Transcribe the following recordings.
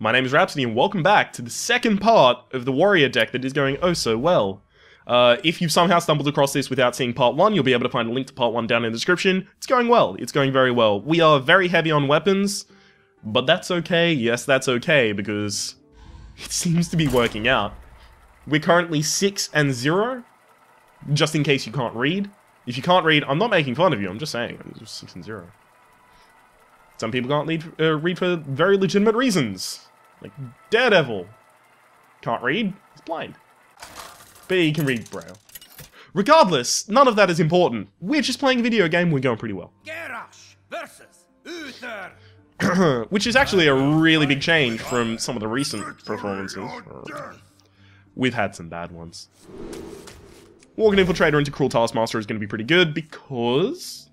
My name is Rhapsody and welcome back to the second part of the warrior deck that is going oh so well. If you've somehow stumbled across this without seeing part 1, you'll be able to find a link to part 1 down in the description. It's going well, it's going very well. We are very heavy on weapons, but that's okay, yes that's okay, because it seems to be working out. We're currently 6-0, just in case you can't read. If you can't read, I'm not making fun of you, I'm just saying, it's just 6-0. Some people can't read for very legitimate reasons. Like Daredevil. Can't read, he's blind. But he can read Braille. Regardless, none of that is important. We're just playing a video game, we're going pretty well. Garrosh versus Uther. Which is actually a really big change from some of the recent performances. We've had some bad ones. Walking Infiltrator into Cruel Taskmaster is going to be pretty good because,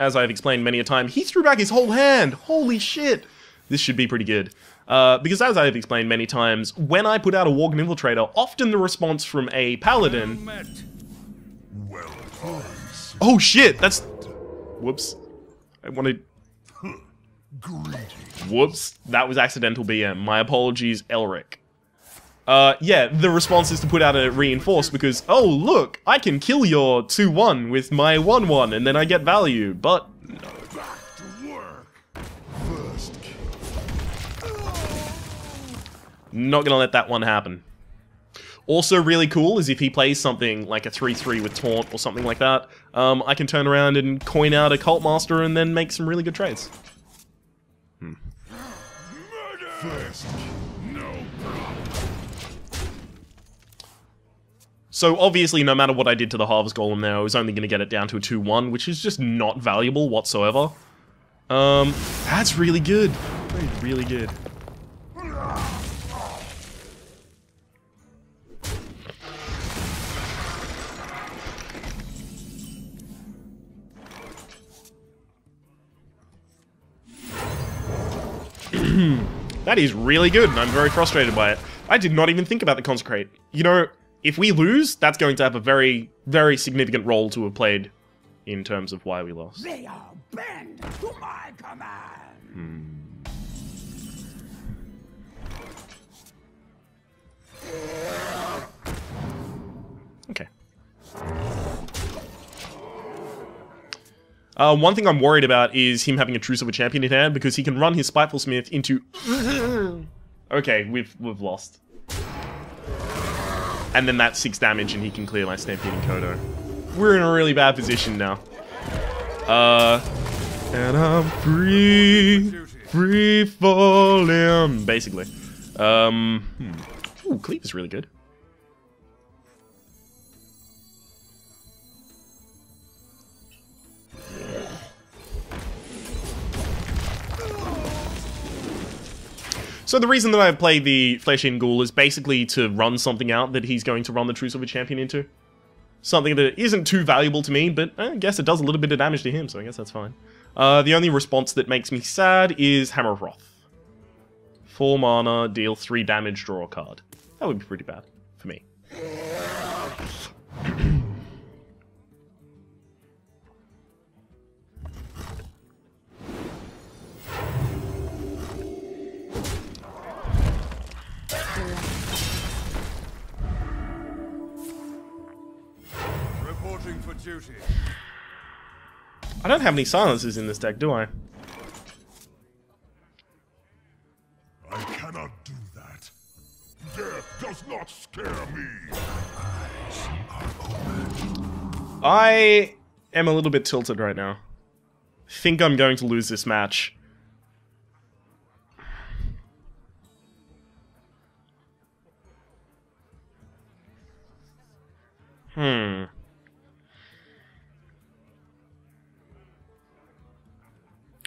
as I've explained many a time, he threw back his whole hand! Holy shit! This should be pretty good. Because as I've explained many times, when I put out a Walking Infiltrator, often the response from a Paladin... Oh shit! That's... Whoops. I wanted... Whoops. That was accidental BM. My apologies, Elric. Yeah, the response is to put out a reinforce because, oh look, I can kill your 2-1 with my 1-1 and then I get value, but... Not gonna let that one happen. Also really cool is if he plays something like a 3-3 with Taunt or something like that, I can turn around and coin out a Cult Master and then make some really good trades. So obviously, no matter what I did to the Harvest Golem there, I was only going to get it down to a 2-1, which is just not valuable whatsoever. That's really good. That is really good. That is really good, and I'm very frustrated by it. I did not even think about the Consecrate. You know, if we lose, that's going to have a very, very significant role to have played in terms of why we lost. They are bend to my command. Okay. One thing I'm worried about is him having a Truce of a Champion in hand, because he can run his Spiteful Smith into... Okay, we've lost. And then that's 6 damage and he can clear my Stampeding Kodo. We're in a really bad position now. And I'm free falling, basically. Ooh, Cleave is really good. So the reason that I played the Flesh-Eaten Ghoul is basically to run something out that he's going to run the Truce of a Champion into. Something that isn't too valuable to me, but I guess it does a little bit of damage to him, so I guess that's fine. The only response that makes me sad is Hammer of Wrath. 4 mana, deal 3 damage, draw a card. That would be pretty bad for me. For duty. I don't have any silences in this deck, do I? I cannot do that. Death does not scare me. I am a little bit tilted right now. Think I'm going to lose this match.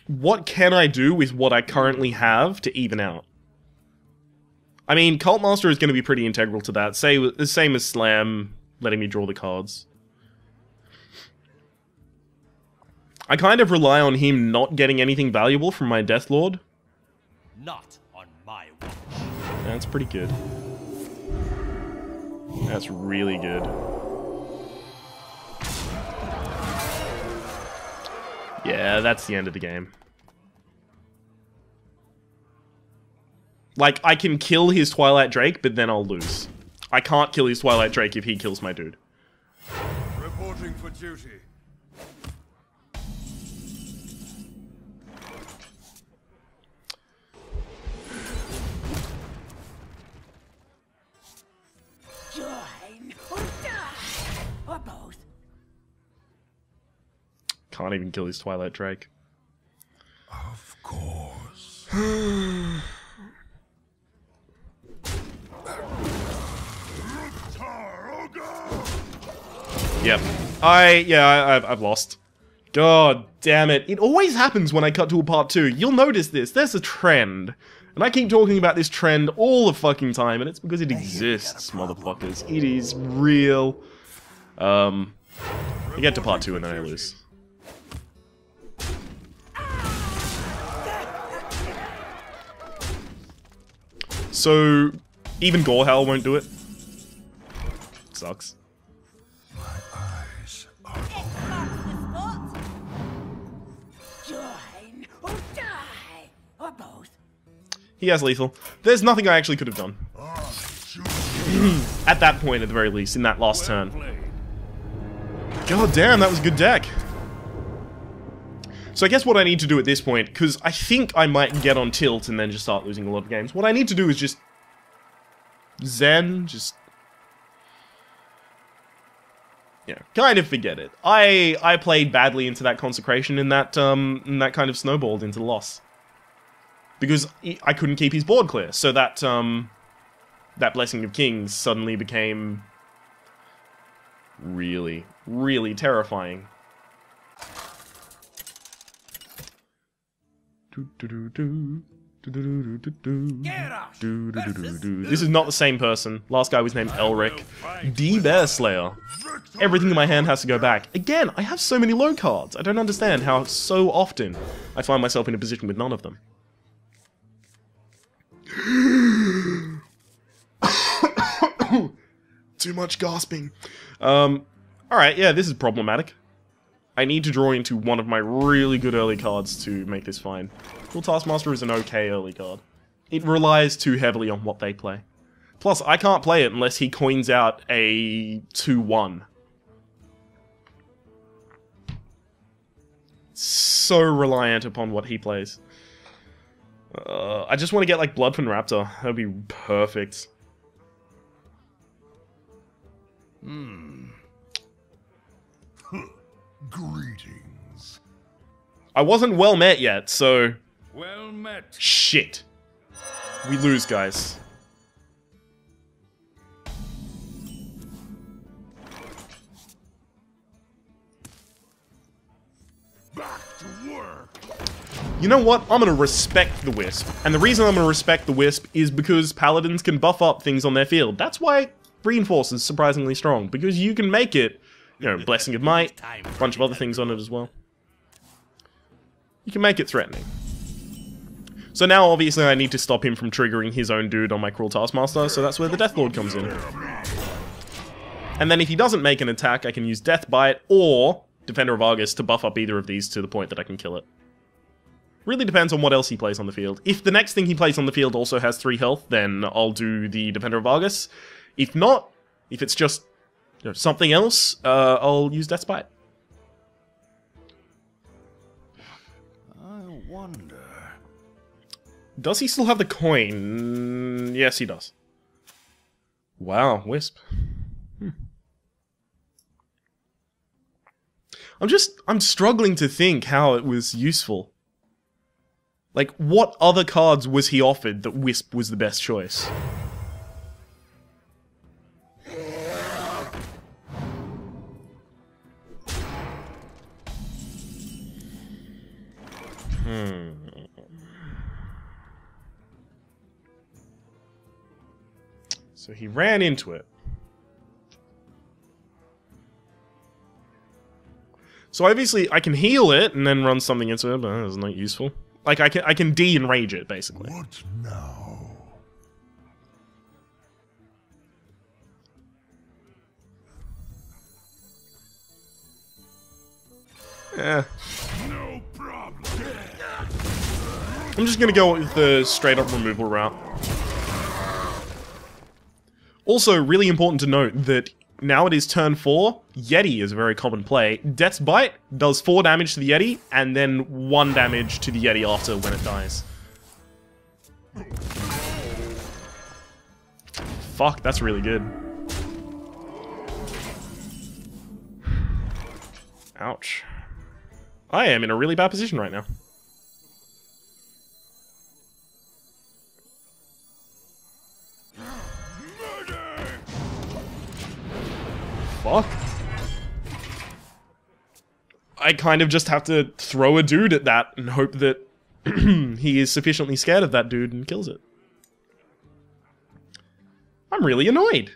What can I do with what I currently have to even out? I mean, Cult Master is going to be pretty integral to that. Say the same as Slam, letting me draw the cards. I kind of rely on him not getting anything valuable from my Death Lord. Not on my watch. That's pretty good. That's really good. Yeah, that's the end of the game. Like, I can kill his Twilight Drake, but then I'll lose. I can't kill his Twilight Drake if he kills my dude. Reporting for duty. Join or die, or both. Can't even kill his Twilight Drake. Of course. Yep. I've lost. God damn it. It always happens when I cut to a part 2. You'll notice this. There's a trend. And I keep talking about this trend all the fucking time, and it's because it exists, motherfuckers. It is real. I get to part 2 and then I lose. So, even Gorehowl won't do it. Sucks. My eyes are Join or die, or both. He has lethal. There's nothing I actually could have done. At that point, at the very least, in that last turn. God damn, that was a good deck. So I guess what I need to do at this point, because I think I might get on tilt and then just start losing a lot of games. What I need to do is just... Zen, just... Yeah, kind of forget it. I played badly into that consecration and that kind of snowballed into the loss. Because I couldn't keep his board clear, so that, that Blessing of Kings suddenly became... really, really terrifying. This is not the same person. Last guy was named Elric. D Bear Slayer. Everything in my hand has to go back. Again, I have so many low cards. I don't understand how so often I find myself in a position with none of them. Too much gasping. Alright, yeah, this is problematic. I need to draw into one of my really good early cards to make this fine. Cruel Taskmaster is an okay early card. It relies too heavily on what they play. Plus, I can't play it unless he coins out a 2-1. So reliant upon what he plays. I just want to get, like, Bloodfin Raptor. That would be perfect. greetings. I wasn't well met yet, so... Well met. Shit. We lose, guys. Back to work. You know what? I'm gonna respect the Wisp. And the reason I'm gonna respect the Wisp is because Paladins can buff up things on their field. That's why Reinforce is surprisingly strong, because you can make it, you know, Blessing of Might, a bunch of other things on it as well. You can make it threatening. So now, obviously, I need to stop him from triggering his own dude on my Cruel Taskmaster, so that's where the Deathlord comes in. And then if he doesn't make an attack, I can use Deathbite or Defender of Argus to buff up either of these to the point that I can kill it. Really depends on what else he plays on the field. If the next thing he plays on the field also has 3 health, then I'll do the Defender of Argus. If not, if it's just, you know, something else, I'll use Deathbite. I wonder... Does he still have the coin? Yes, he does. Wow, Wisp. I'm struggling to think how it was useful. Like, what other cards was he offered that Wisp was the best choice? So he ran into it. So obviously I can heal it and then run something into it, but that's not useful. Like I can de-enrage it basically. What now? Eh. No problem. I'm just gonna go with the straight up removal route. Also, really important to note that now it is turn 4, Yeti is a very common play. Death's Bite does 4 damage to the Yeti, and then 1 damage to the Yeti after when it dies. Fuck, that's really good. Ouch. I am in a really bad position right now. Fuck. I kind of just have to throw a dude at that and hope that he is sufficiently scared of that dude and kills it. I'm really annoyed.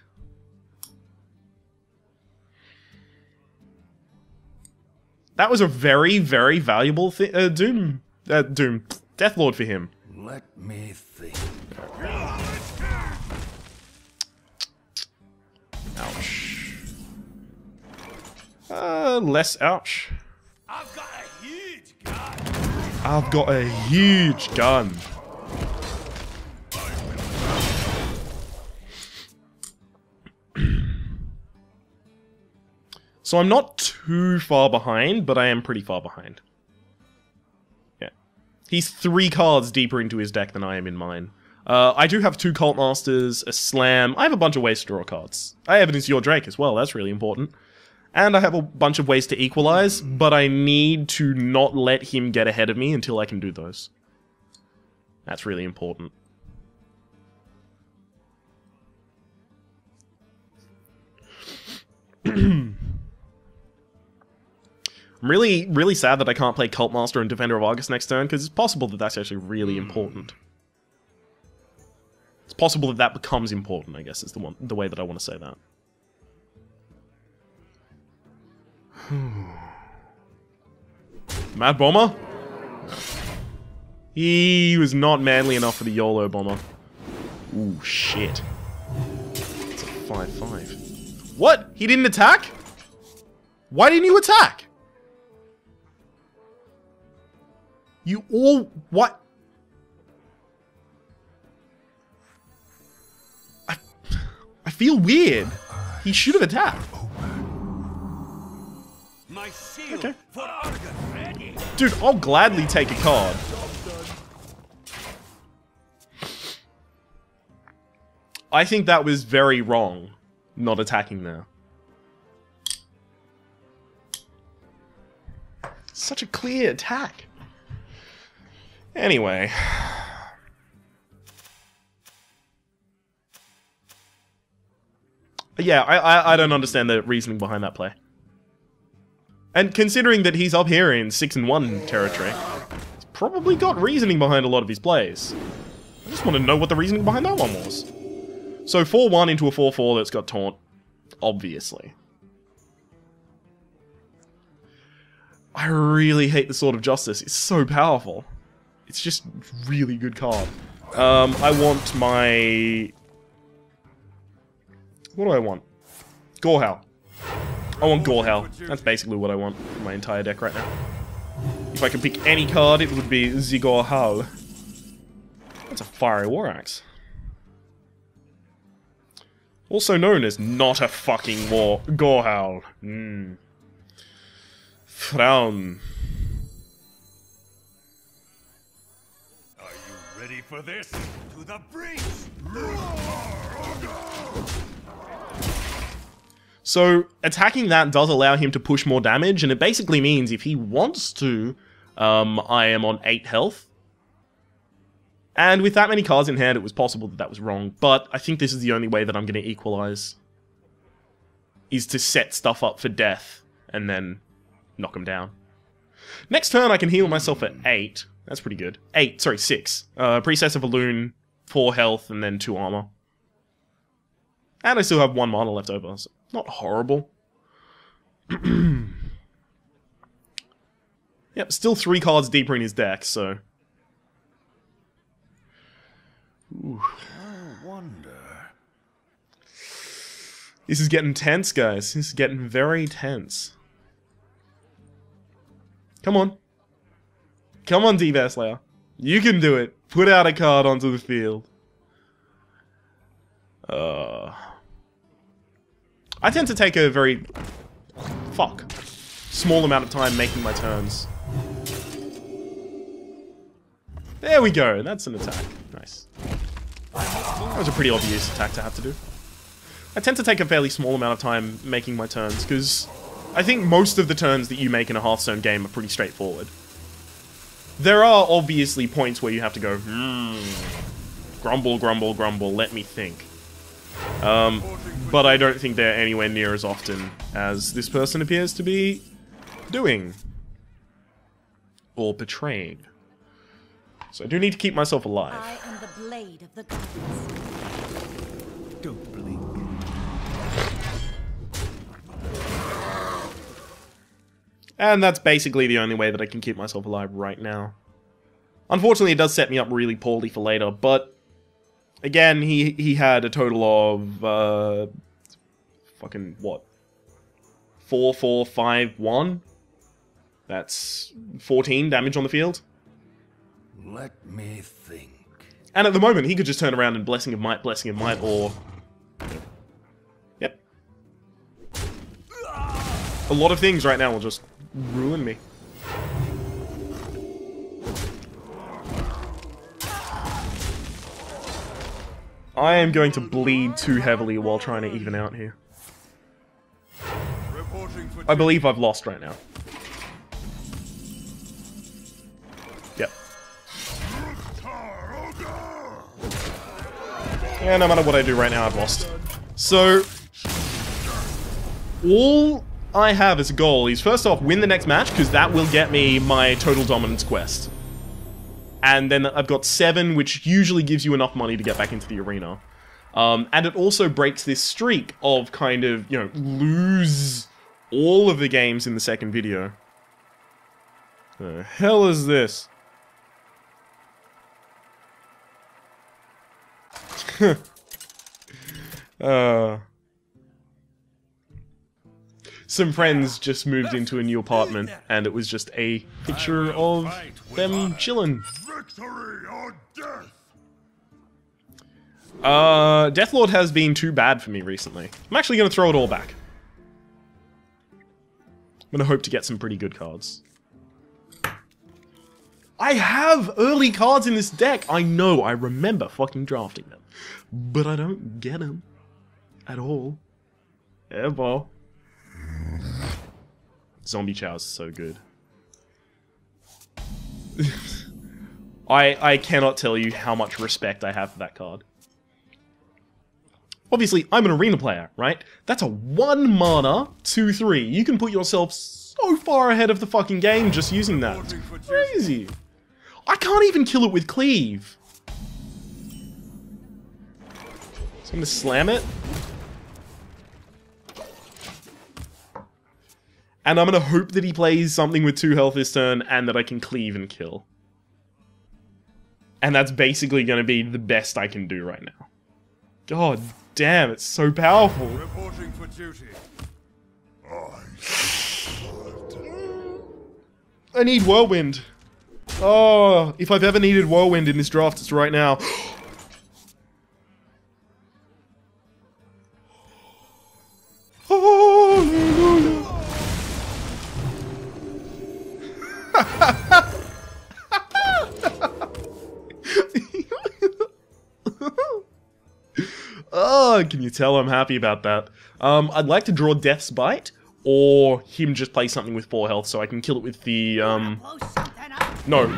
That was a very, very valuable Doom Deathlord for him. Let me think. Ouch. Less ouch. I've got a huge gun. I've got a huge gun. So I'm not too far behind, but I am pretty far behind. Yeah. He's 3 cards deeper into his deck than I am in mine. I do have 2 Cult Masters, a Slam. I have a bunch of ways to draw cards. I have Evidence Your Drake as well, that's really important. And I have a bunch of ways to equalize, but I need to not let him get ahead of me until I can do those. That's really important. I'm really sad that I can't play Cult Master and Defender of Argus next turn, because it's possible that that's actually really important. It's possible that that becomes important, I guess, is the way that I want to say that. Mad Bomber? He was not manly enough for the YOLO Bomber. Ooh, shit. It's a 5/5. What? He didn't attack? Why didn't you attack? You all... What? I feel weird. He should have attacked. My seal Okay. for Argus ready. Dude, I'll gladly take a card. I think that was very wrong, not attacking there. Such a clear attack. Anyway. Yeah, I don't understand the reasoning behind that play. And considering that he's up here in 6-1 territory, he's probably got reasoning behind a lot of his plays. I just want to know what the reasoning behind that one was. So 4-1 into a 4-4 that's got taunt, obviously. I really hate the Sword of Justice. It's so powerful. It's just really good card. I want my... What do I want? Gorehowl. I want Gorehowl. That's basically what I want for my entire deck right now. If I could pick any card, it would be the Gorehowl. That's a Fiery War Axe. Also known as not a fucking war. Gorehowl. Frown. Are you ready for this? To the breach! So, attacking that does allow him to push more damage, and it basically means if he wants to, I am on 8 health. And with that many cards in hand, it was possible that that was wrong, but I think this is the only way that I'm going to equalize. Is to set stuff up for death, and then knock him down. Next turn, I can heal myself at 8. That's pretty good. 6. Priestess of Elune, 4 health, and then 2 armor. And I still have 1 mana left over, so not horrible. Yep, still 3 cards deeper in his deck, so... Ooh. I wonder. This is getting tense, guys. This is getting very tense. Come on. Come on, D-Bear Slayer. You can do it. Put out a card onto the field. I tend to take a very... small amount of time making my turns. There we go. That's an attack. Nice. That was a pretty obvious attack to have to do. I tend to take a fairly small amount of time making my turns, because I think most of the turns that you make in a Hearthstone game are pretty straightforward. There are obviously points where you have to go, grumble, grumble, grumble, let me think. But I don't think they're anywhere near as often as this person appears to be doing. Or portraying. So I do need to keep myself alive. I am the blade of the gods. Don't blink. And that's basically the only way that I can keep myself alive right now. Unfortunately, it does set me up really poorly for later, but... Again, he had a total of... fucking, what? 4, 4, 5, 1? That's 14 damage on the field. Let me think. And at the moment, he could just turn around and Blessing of Might, or... Yep. A lot of things right now will just ruin me. I am going to bleed too heavily while trying to even out here. I believe I've lost right now. Yep. Yeah, no matter what I do right now, I've lost. So, all I have as a goal is, first off, win the next match, because that will get me my total dominance quest. And then I've got 7, which usually gives you enough money to get back into the arena. And it also breaks this streak of kind of, you know, lose all of the games in the second video. The hell is this? Some friends just moved into a new apartment, and it was just a picture of them chilling. Victory or death! Deathlord has been too bad for me recently. I'm actually going to throw it all back. I'm going to hope to get some pretty good cards. I have early cards in this deck! I know, I remember fucking drafting them. But I don't get them. At all. Ever. Zombie Chow's so good. I cannot tell you how much respect I have for that card. Obviously, I'm an arena player, right? That's a 1 mana, 2/3. You can put yourself so far ahead of the fucking game just using that. It's crazy. I can't even kill it with Cleave. So I'm gonna slam it. And I'm gonna hope that he plays something with 2 health this turn, and that I can cleave and kill. And that's basically gonna be the best I can do right now. God damn, it's so powerful. Reporting for duty. I need Whirlwind. Oh, if I've ever needed Whirlwind in this draft, it's right now. Hallelujah. Oh, can you tell I'm happy about that? I'd like to draw Death's Bite, or him just play something with 4 health so I can kill it with the, No.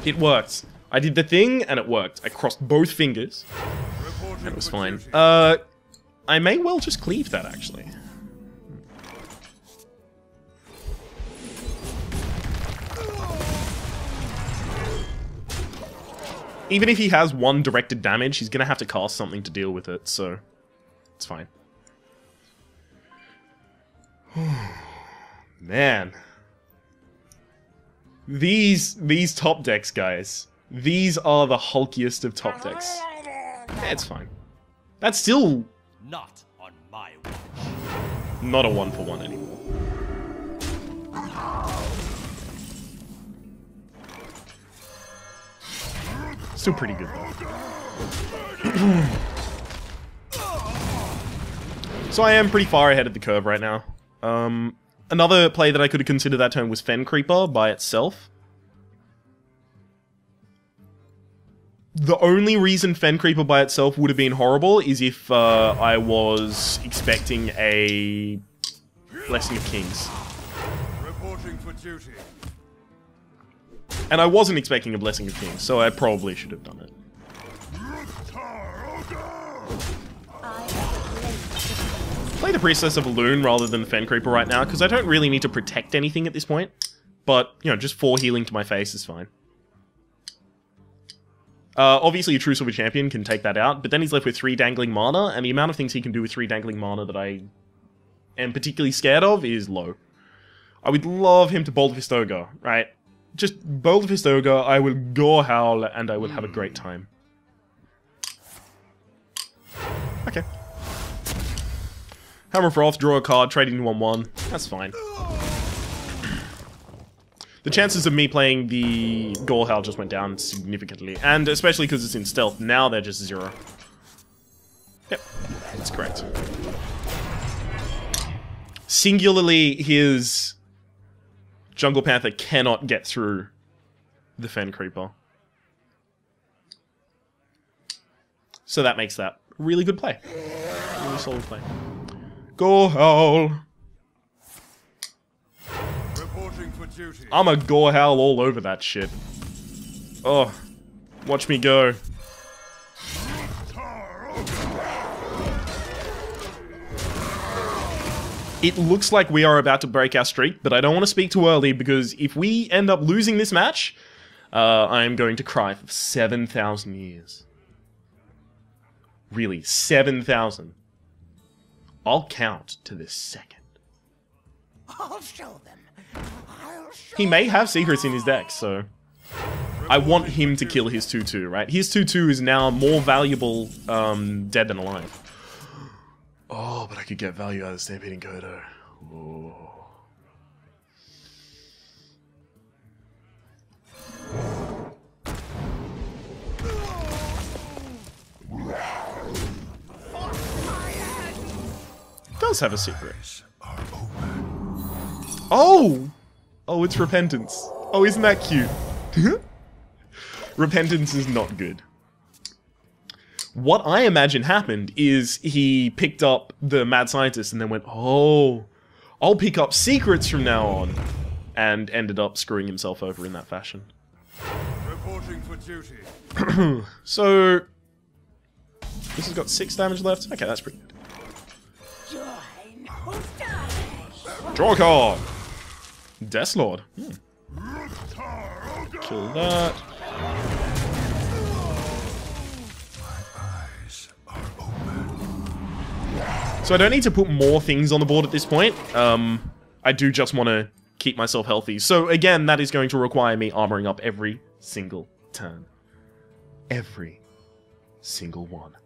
It worked. I did the thing, and it worked. I crossed both fingers, and it was fine. I may well just cleave that, actually. Even if he has 1 directed damage, he's gonna have to cast something to deal with it, so it's fine. Man. These top decks, guys. These are the hulkiest of top decks. It's fine. That's still Not on my watch. not a 1-for-1 anymore. Still pretty good, though. So I am pretty far ahead of the curve right now. Another play that I could have considered that turn was Fen Creeper by itself. The only reason Fen Creeper by itself would have been horrible is if I was expecting a Blessing of Kings. Reporting for duty. And I wasn't expecting a Blessing of Kings, so I probably should have done it. Play the Priestess of Elune rather than Fen Creeper right now, because I don't really need to protect anything at this point. But, you know, just 4 healing to my face is fine. Obviously, a True Silver Champion can take that out, but then he's left with 3 dangling mana, and the amount of things he can do with 3 dangling mana that I am particularly scared of is low. I would love him to Bolt Fist Ogre, right? Just Bolt Fist Ogre, I will go howl, and I will have a great time. Okay. Hammer of Wrath, draw a card, trade into 1/1. That's fine. The chances of me playing the Gorehowl just went down significantly. And especially because it's in stealth, now they're just 0. Yep, that's correct. Singularly, his Jungle Panther cannot get through the Fen Creeper. So that makes that a really good play. Really solid play. Gorehowl! I'm a Gorehowl all over that shit. Oh, watch me go. It looks like we are about to break our streak, but I don't want to speak too early because if we end up losing this match, I am going to cry for 7,000 years. Really, 7,000. I'll count to the second. I'll show them. He may have secrets in his deck, so I want him to kill his 2/2, right? His 2/2 is now more valuable dead than alive. Oh, but I could get value out of Stampeding Kodo. Oh. Does have a secret. Oh! Oh, it's Repentance. Oh, isn't that cute? Repentance is not good. What I imagine happened is he picked up the Mad Scientist and then went, oh, I'll pick up secrets from now on. And ended up screwing himself over in that fashion. Reporting for duty. So, this has got 6 damage left. Okay, that's pretty good. Draw a card! Deathlord. Kill that. So I don't need to put more things on the board at this point. I do just want to keep myself healthy. So again, that is going to require me armoring up every single turn. Every single one.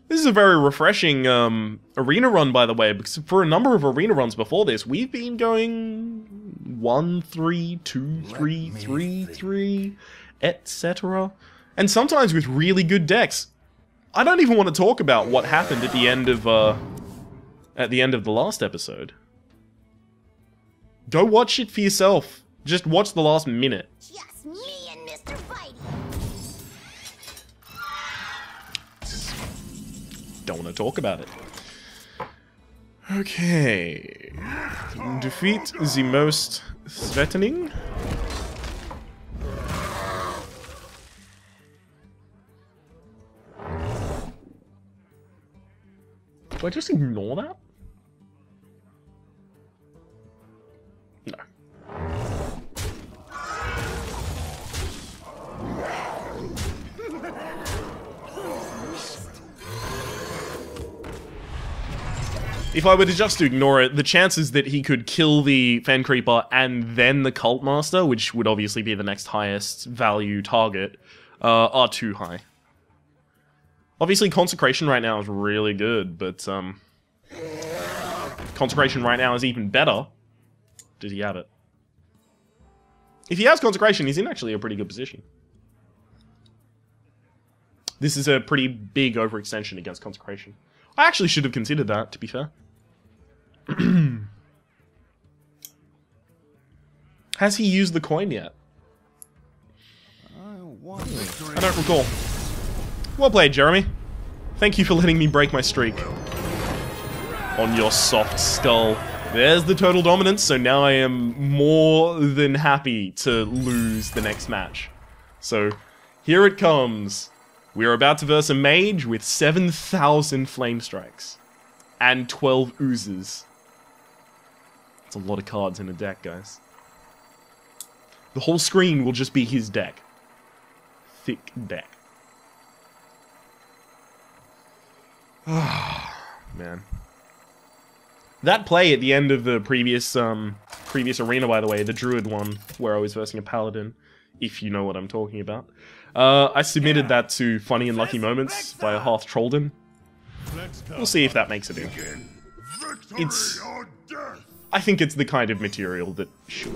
This is a very refreshing arena run, by the way, because for a number of arena runs before this, we've been going 1-3, 2-3, 3-3, etc. And sometimes with really good decks. I don't even want to talk about what happened at the end of the last episode. Go watch it for yourself. Just watch the last minute. Just me and Mr. Bitey. Don't want to talk about it. Okay. Defeat the most threatening. Do I just ignore that? No. If I were to just ignore it, the chances that he could kill the Fen Creeper and then the Cult Master, which would obviously be the next highest value target, are too high. Obviously, Consecration right now is really good, but Consecration right now is even better. Did he have it? If he has Consecration, he's in actually a pretty good position. This is a pretty big overextension against Consecration. I actually should have considered that, to be fair. Has he used the coin yet? I don't recall. Well played, Jeremy. Thank you for letting me break my streak. On your soft skull. There's the total dominance, so now I am more than happy to lose the next match. So, here it comes. We are about to verse a mage with 7,000 flame strikes. And 12 oozes. That's a lot of cards in a deck, guys. The whole screen will just be his deck. Thick deck. Ah, man. That play at the end of the previous arena, by the way, the Druid one, where I was versing a Paladin, if you know what I'm talking about. I submitted that to Funny and Lucky Moments by Hearth Trollden. We'll see if that makes it in. It's... I think it's the kind of material that should.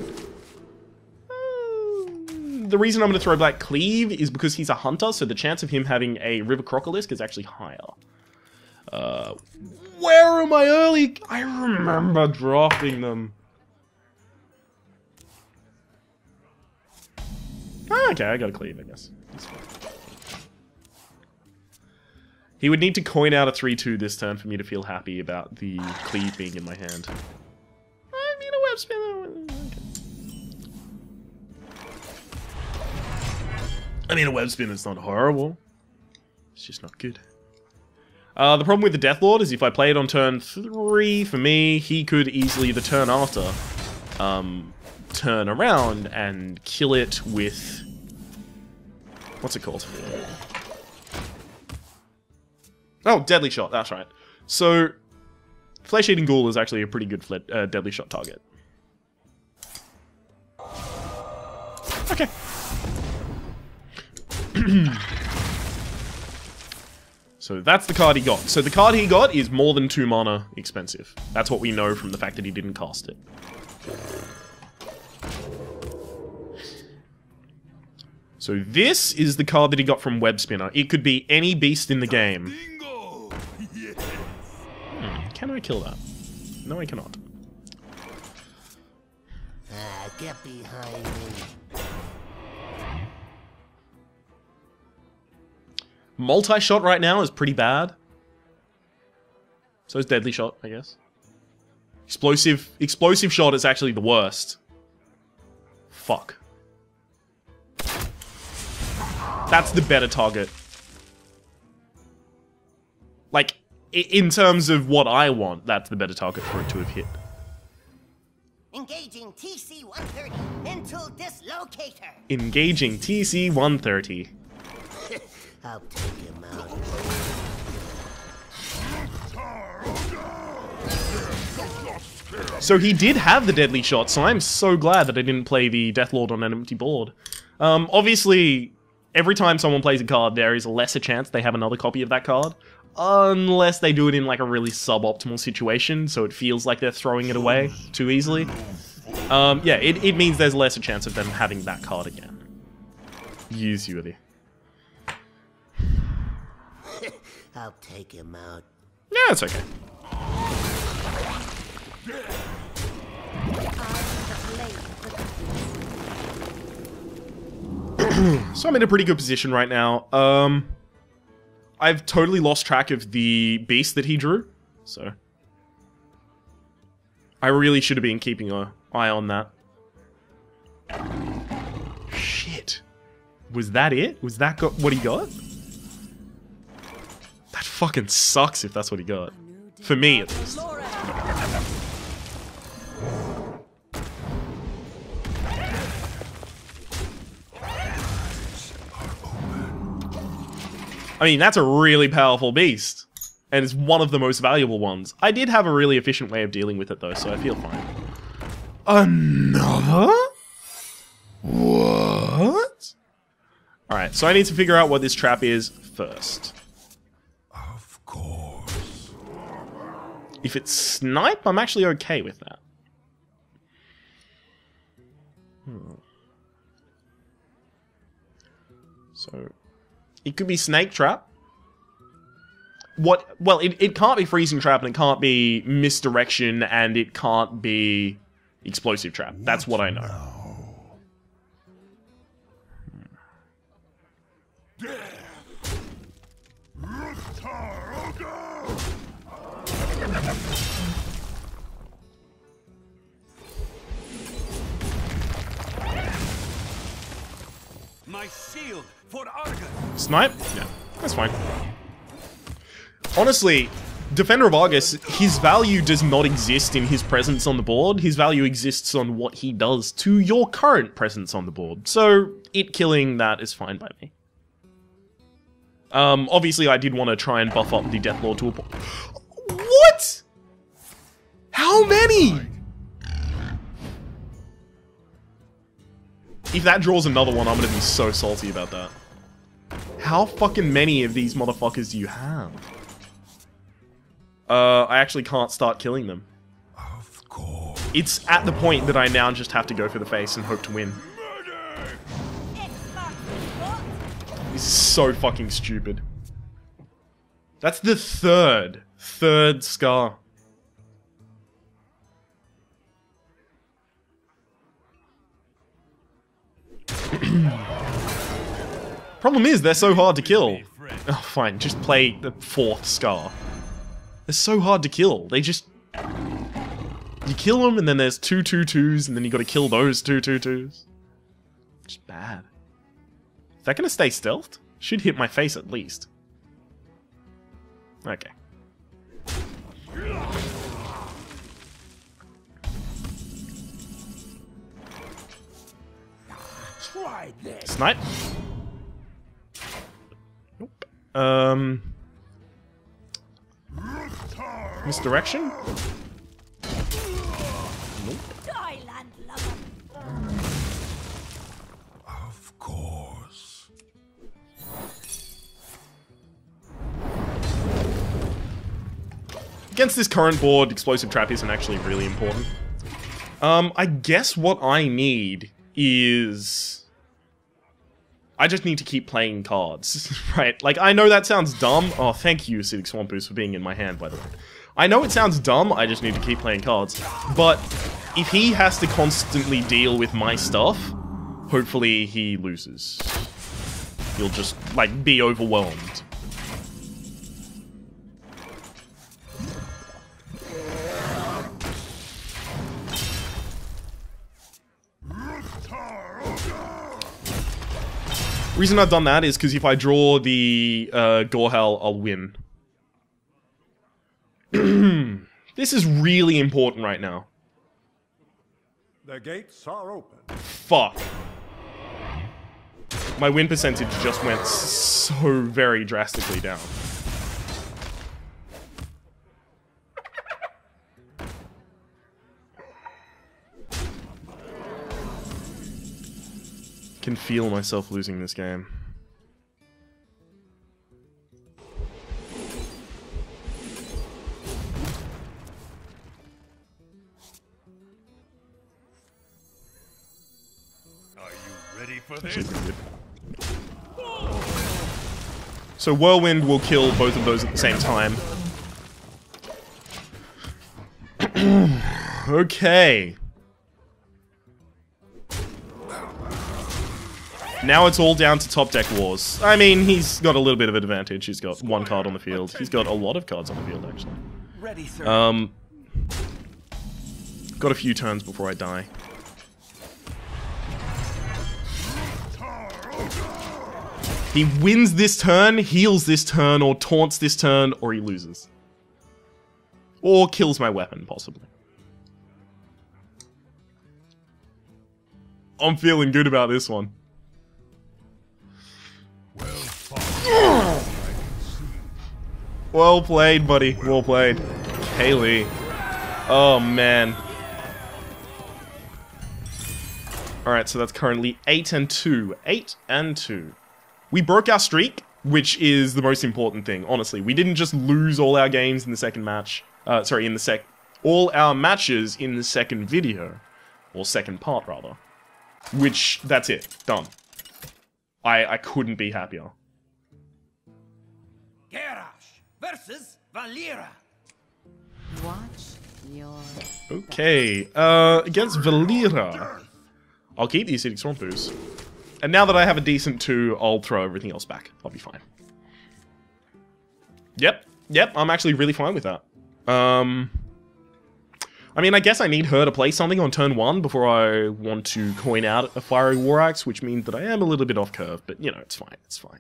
The reason I'm going to throw Black Cleave is because he's a hunter, so the chance of him having a River Crocolisk is actually higher. Where are my early... I remember drafting them. Okay, I got a Cleave, I guess. He would need to coin out a 3-2 this turn for me to feel happy about the Cleave being in my hand. I mean, a web spinner. I mean, a web spinner's not horrible. It's just not good. The problem with the Deathlord is if I play it on turn 3, for me, he could easily, the turn after, turn around and kill it with... What's it called? Oh, Deadly Shot, that's right. So, Flesh-Eating Ghoul is actually a pretty good Deadly Shot target. Okay. So that's the card he got. So the card he got is more than 2 mana expensive. That's what we know from the fact that he didn't cast it. So this is the card that he got from Web Spinner. It could be any beast in the game. Can I kill that? No, I cannot. Get behind me. Multi-shot right now is pretty bad. So is Deadly Shot, I guess. Explosive Shot is actually the worst. Fuck. That's the better target. Like, in terms of what I want, that's the better target for it to have hit. Engaging TC-130 into dislocator. Engaging TC-130. I'll take him out. So he did have the Deadly Shot, so I'm so glad that I didn't play the Deathlord on an empty board. Obviously, every time someone plays a card, there is a lesser chance they have another copy of that card. Unless they do it in like a really suboptimal situation, so it feels like they're throwing it away too easily. Yeah, it means there's less a chance of them having that card again. Use you, Yuri. I'll take him out. Yeah, it's okay. So I'm in a pretty good position right now. I've totally lost track of the beast that he drew, so I really should have been keeping an eye on that. Shit. Was that it? Was that what he got? That fucking sucks if that's what he got. For me, at least. I mean, that's a really powerful beast. And it's one of the most valuable ones. I did have a really efficient way of dealing with it, though, so I feel fine. Another? What? Alright, so I need to figure out what this trap is first. Of course. If it's snipe, I'm actually okay with that. So, it could be Snake Trap. What? Well, it can't be Freezing Trap, and it can't be Misdirection, and it can't be Explosive Trap. That's what I know. My shield for Argus. Snipe? Yeah, that's fine. Honestly, Defender of Argus, his value does not exist in his presence on the board. His value exists on what he does to your current presence on the board. So, it killing that is fine by me. Obviously I did want to try and buff up the Deathlord to a point. What?! How many?! If that draws another one, I'm gonna be so salty about that. How fucking many of these motherfuckers do you have? I actually can't start killing them. Of course. It's at the point that I now just have to go for the face and hope to win. This is so fucking stupid. That's the third scar. Problem is, they're so hard to kill. Oh, fine, just play the 4th scar. They're so hard to kill. They just... You kill them, and then there's 2 2/2s, and then you gotta kill those 2 2/2s. Just bad. Is that gonna stay stealthed? Should hit my face at least. Okay. Try this. Snipe. Nope. Misdirection? Nope. Of course. Against this current board, Explosive Trap isn't actually really important. I guess what I need is... I just need to keep playing cards, right? Like, I know that sounds dumb. Oh, thank you, Acidic Swamp Boost, for being in my hand, by the way. I know it sounds dumb, I just need to keep playing cards. But if he has to constantly deal with my stuff, hopefully he loses. He'll just, like, be overwhelmed. Reason I've done that is because if I draw the Gorehowl, I'll win. This is really important right now. The gates are open. Fuck. My win percentage just went so very drastically down. Can feel myself losing this game. Are you ready for Actually, this? pretty good. So Whirlwind will kill both of those at the same time. Okay. Now it's all down to top deck wars. I mean, he's got a little bit of an advantage. He's got 1 card on the field. He's got a lot of cards on the field, actually. Ready, sir. Got a few turns before I die. He wins this turn, heals this turn, or taunts this turn, or he loses. Or kills my weapon, possibly. I'm feeling good about this one. Well played, buddy. Well played. Kaylee. Oh, man. Alright, so that's currently 8 and 2. 8 and 2. We broke our streak, which is the most important thing, honestly. We didn't just lose all our games in the second match. All our matches in the second video. Or second part, rather. Which, that's it. Done. I couldn't be happier. Garrosh versus Valera. Watch your... Okay, against Valera, I'll keep the Acidic Swamp Ooze. And now that I have a decent 2, I'll throw everything else back. I'll be fine. Yep, I'm actually really fine with that. I mean, I guess I need her to play something on turn 1 before I want to coin out a Fiery War Axe, which means that I am a little bit off curve, but you know, it's fine, it's fine.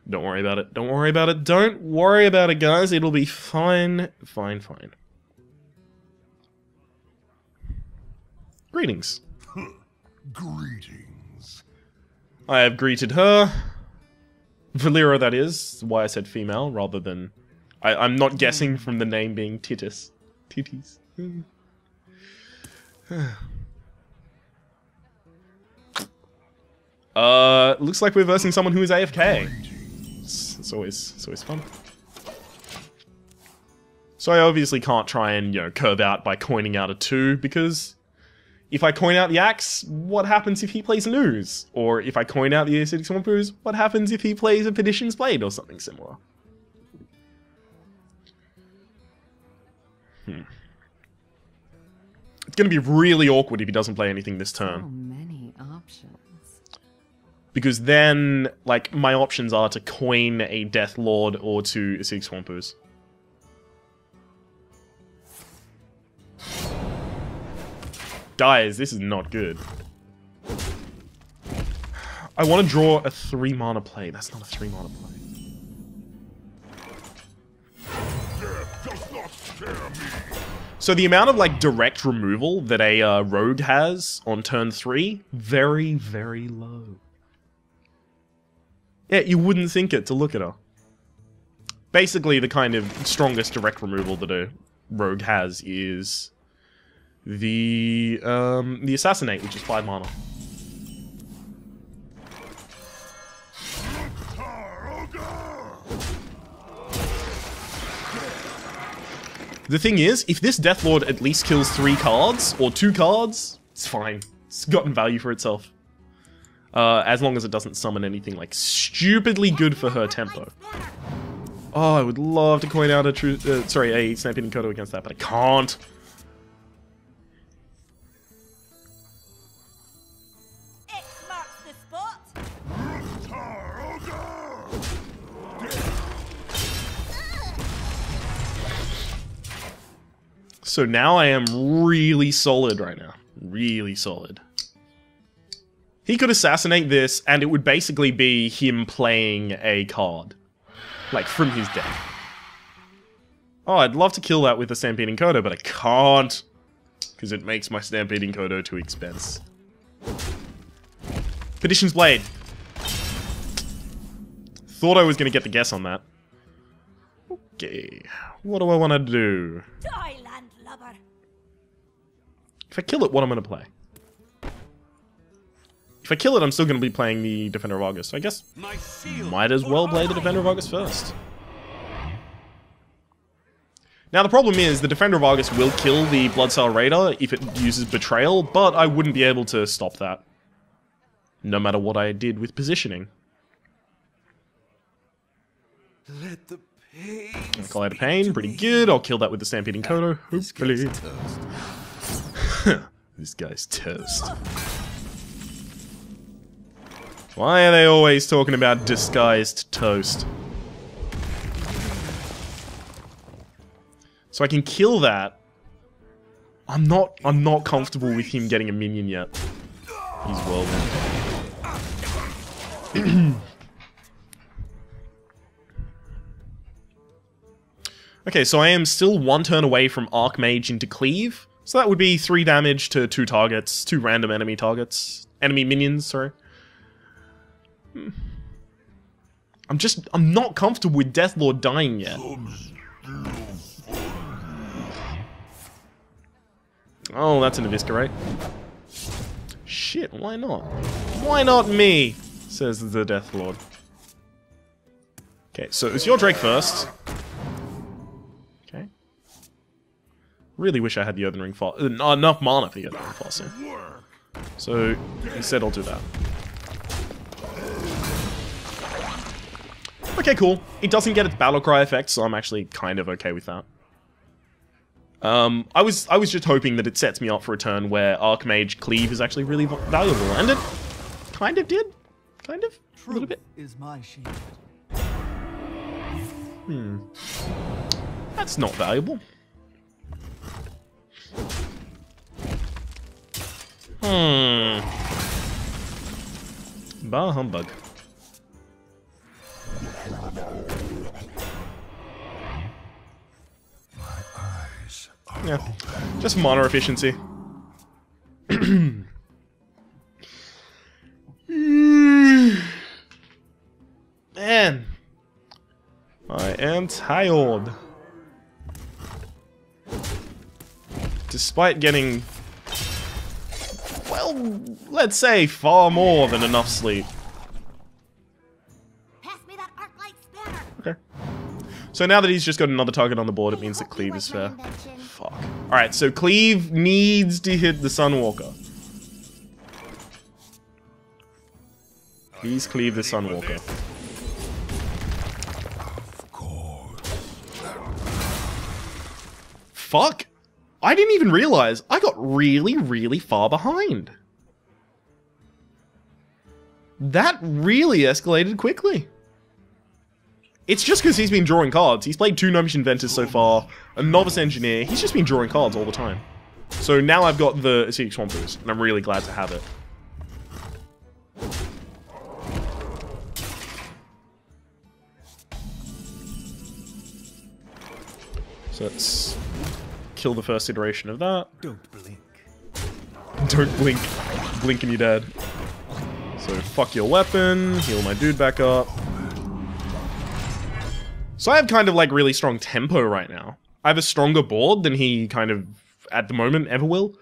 Don't worry about it, don't worry about it, don't worry about it, guys, it'll be fine, fine. Greetings. Greetings. I have greeted her. Valera, that is, why I said female, rather than... I'm not guessing from the name being Titus. Titties. Looks like we're versing someone who is AFK. It's always fun. So I obviously can't try and, you know, curve out by coining out a 2, because if I coin out the Axe, what happens if he plays an Ooze? Or if I coin out the Acidic Swamp Ooze, what happens if he plays a Perdition's Blade or something similar? It's gonna be really awkward if he doesn't play anything this turn. So many options. Because then, like, my options are to coin a Death Lord or to Acidic Swamp Ooze. Guys, this is not good. I want to draw a 3 mana play. That's not a 3 mana play. Death does not scare me. So the amount of, like, direct removal that a rogue has on turn 3, very, very low. Yeah, you wouldn't think it to look at her. Basically, the kind of strongest direct removal that a rogue has is the Assassinate, which is 5 mana. The thing is, if this Deathlord at least kills 3 cards, or 2 cards, it's fine. It's gotten value for itself. As long as it doesn't summon anything, like, stupidly good for her tempo. Oh, I would love to coin out a Stampeding Kodo against that, but I can't. X marks the spot. So now I am really solid right now. Really solid. He could assassinate this, and it would basically be him playing a card. Like, from his deck. Oh, I'd love to kill that with a Stampeding Kodo, but I can't. Because it makes my Stampeding Kodo too expensive. Perdition's Blade. Thought I was going to get the guess on that. Okay. What do I want to do? Die, landlubber. If I kill it, what am I going to play? If I kill it, I'm still going to be playing the Defender of August. So I guess might as well play the Defender of August first. Now the problem is, the Defender of August will kill the Bloodsail Raider if it uses Betrayal, but I wouldn't be able to stop that. No matter what I did with positioning. Let the pain. Collide of Pain, pretty good. I'll kill that with the Stampeding Kodo, hopefully. This guy's toast. Why are they always talking about disguised toast? So I can kill that. I'm not comfortable with him getting a minion yet. He's well then. Okay, so I am still 1 turn away from Archmage into Cleave. So that would be 3 damage to 2 targets, 2 random enemy targets. Enemy minions, sorry. I'm not comfortable with Deathlord dying yet. Oh, that's an Eviscerate. Shit, why not? Why not me? Says the Deathlord. Okay, so it's your Drake first. Okay. Really wish I had the Earthen Ring Fossil. Enough mana for the Earthen Ring Fossil. So, instead I'll do that. Okay, cool. It doesn't get its battle cry effect, so I'm actually kind of okay with that. I was just hoping that it sets me up for a turn where Archmage Cleave is actually really valuable, and it kind of did. Kind of. A little bit. Is my shield. That's not valuable. Bah humbug. Yeah, just mana efficiency. Man, I am tired. Despite getting, well, let's say far more than enough sleep. Pass me that arc light spanner. Okay. So now that he's just got another target on the board, it means that Cleave is fair. Fuck. Alright, so Cleave needs to hit the Sunwalker. Please cleave the Sunwalker. Fuck! I didn't even realize I got really, really far behind. That really escalated quickly. It's just because he's been drawing cards. He's played 2 Gnomish Inventors so far, a Novice Engineer. He's just been drawing cards all the time. So now I've got the Acidic Swamp Boost, and I'm really glad to have it. So let's kill the first iteration of that. Don't blink. Don't blink. Blink and you're dead. So fuck your weapon, heal my dude back up. So I have kind of like really strong tempo right now. I have a stronger board than he kind of, at the moment, ever will.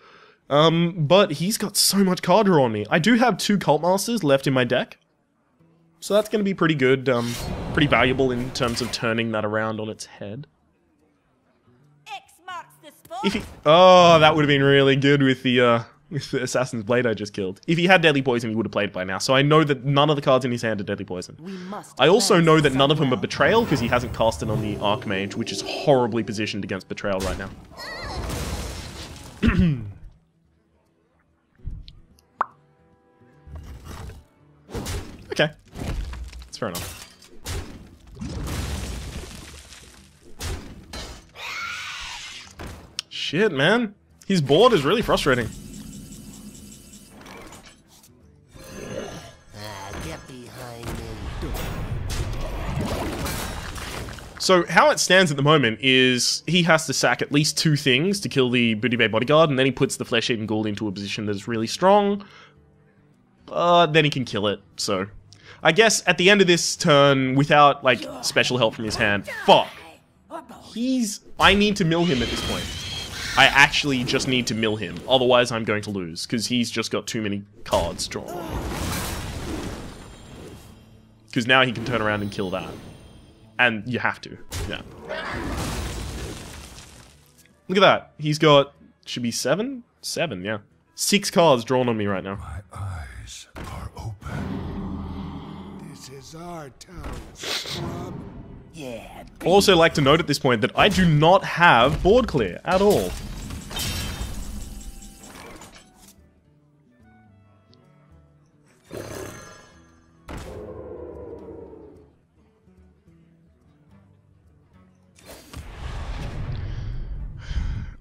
But he's got so much card draw on me. I do have 2 Cult Masters left in my deck. So that's going to be pretty good, pretty valuable in terms of turning that around on its head. X marks the spot. If he, oh, that would have been really good with the Assassin's Blade I just killed. If he had Deadly Poison, he would have played it by now. So I know that none of the cards in his hand are Deadly Poison. I also know that none of them are Betrayal, because he hasn't cast it on the Archmage, which is horribly positioned against Betrayal right now. Okay. That's fair enough. Shit, man. His board is really frustrating. Get behind me. So how it stands at the moment is he has to sack at least 2 things to kill the Booty Bay Bodyguard, and then he puts the Flesh-Eating Ghoul into a position that is really strong. Then he can kill it, so... I guess at the end of this turn, without, like, special help from his hand... Fuck! I need to mill him at this point. I actually just need to mill him, otherwise I'm going to lose, because he's just got too many cards drawn. Because now he can turn around and kill that. And you have to, yeah. Look at that. He's got, should be 7? 7, yeah. 6 cards drawn on me right now. My eyes are open. This is our town, scrub. Yeah. I'd also like to note at this point that I do not have board clear at all.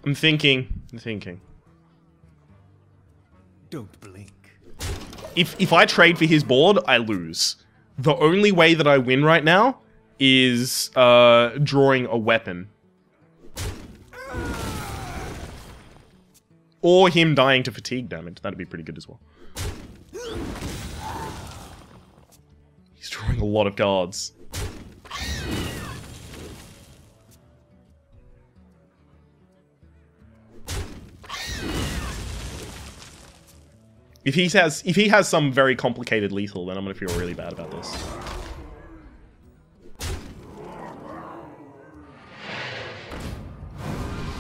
I'm thinking. Don't blink. If I trade for his board, I lose. The only way that I win right now is drawing a weapon. Or him dying to fatigue damage. That'd be pretty good as well. He's drawing a lot of cards. If he has some very complicated lethal, then I'm gonna feel really bad about this.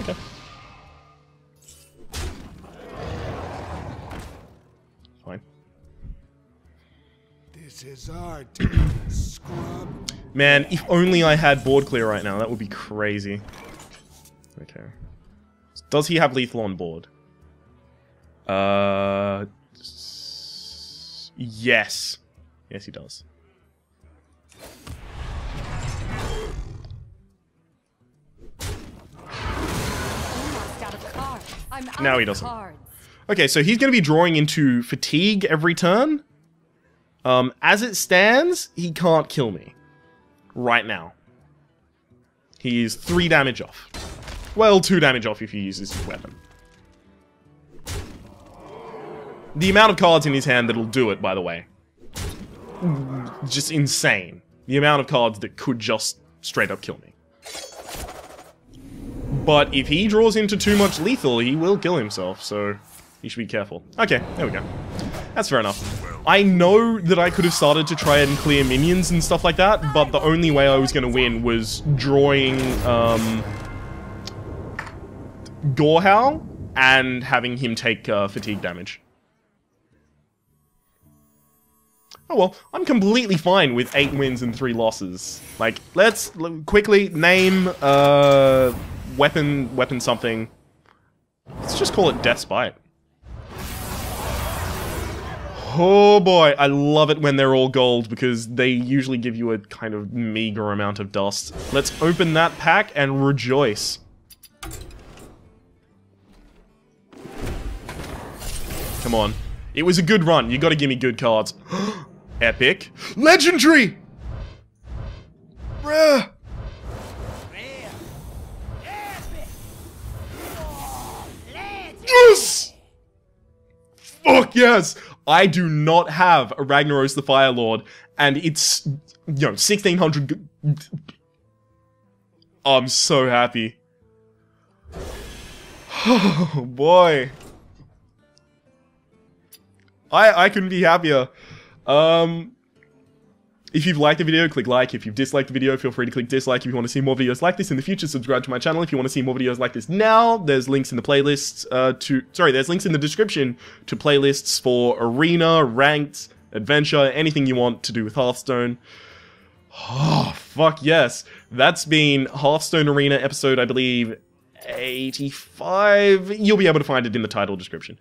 Okay. Fine. This is our town, scrub. Man, if only I had board clear right now, that would be crazy. Okay. Does he have lethal on board? Yes. Yes, he does. Now he doesn't. Okay, so he's going to be drawing into fatigue every turn. As it stands, he can't kill me. Right now. He is 3 damage off. Well, 2 damage off if he uses his weapon. The amount of cards in his hand that'll do it, by the way. Just insane. The amount of cards that could just straight up kill me. But if he draws into too much lethal, he will kill himself, so you should be careful. Okay, there we go. That's fair enough. I know that I could have started to try and clear minions and stuff like that, but the only way I was going to win was drawing Gorehowl and having him take fatigue damage. Oh well, I'm completely fine with 8 wins and 3 losses. Like, let's quickly name weapon something. Let's just call it Death Spite. Oh boy, I love it when they're all gold because they usually give you a kind of meager amount of dust. Let's open that pack and rejoice. Come on. It was a good run. You gotta give me good cards. Epic. Legendary! Rare! Yes! Fuck yes! I do not have a Ragnaros the Fire Lord, and it's, 1600... I'm so happy. Oh boy. I couldn't be happier. If you've liked the video, click like. If you've disliked the video, feel free to click dislike. If you want to see more videos like this in the future, subscribe to my channel. If you want to see more videos like this now, there's links in the playlists there's links in the description to playlists for Arena, Ranked, Adventure, anything you want to do with Hearthstone. Oh, fuck yes. That's been Hearthstone Arena episode, I believe, 85. You'll be able to find it in the title description.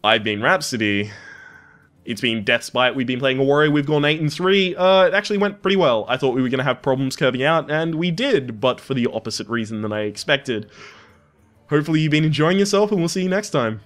I've been Rhapsody. It's been Death Spite. We've been playing a warrior. We've gone 8 and 3. It actually went pretty well. I thought we were going to have problems curving out, and we did, but for the opposite reason than I expected. Hopefully you've been enjoying yourself, and we'll see you next time.